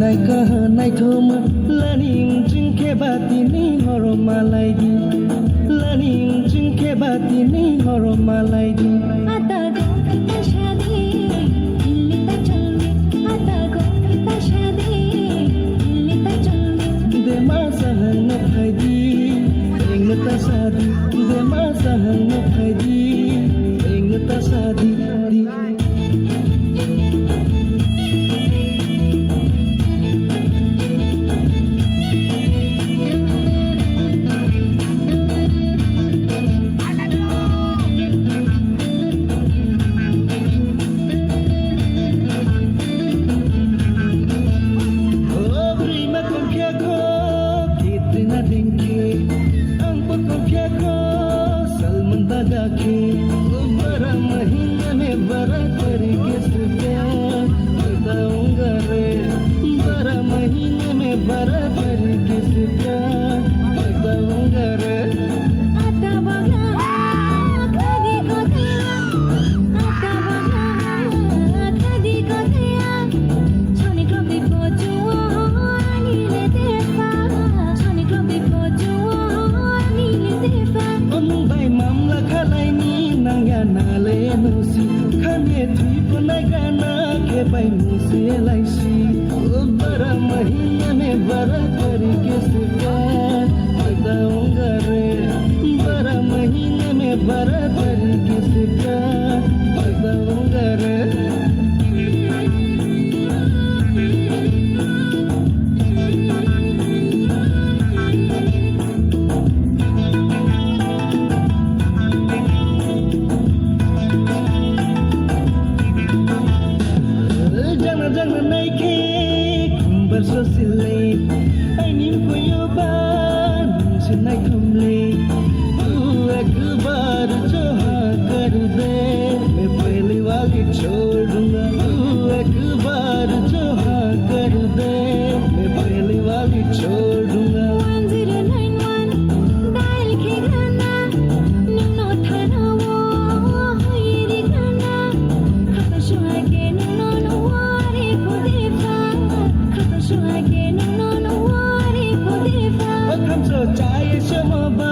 rinai K.H.D laning jing K.H.D ni horomalai di laning jing K.H.D ni horomalai di आता गो K.H.D लिता चलने आता गो K.H.D लिता चलने de masa hang no khaidi eng ta sadi de masa hang no khaidi eng ta sadi di बड़ा महीने में बड़ा तरीके से प्यार बताऊंगा रे बड़ा महीने में बड़ा तरीके से प्यार बताऊंगा रे आता बगा कदी को दिया आता बगा कदी को दिया छोनी को भी पोजो नीले देवा छोनी को भी पोजो नीले देवा Onbai mamla khalai ni nangya nale nusi khane thui panai gana ke pai nusi lai si bara mahine mein bara tarike se pyar बताऊंगा रे bara mahine mein bara tarike se pyar बताऊंगा रे Jangan naiki bersosile, angin koyoban senai kumle. एक बार जो हाँ कर दे, मैं पहली वाली छोड़ दूँगा. एक बार जो हाँ कर दे, मैं पहली वाली छोड़ दूँगा. 1091 dial के गाना निन्नो थाना वो हुई गाना खबर शुआ के निन्नो नवारी को देवा खबर शुआ के निन्नो नवारी को देवा हम सोचाए शमबा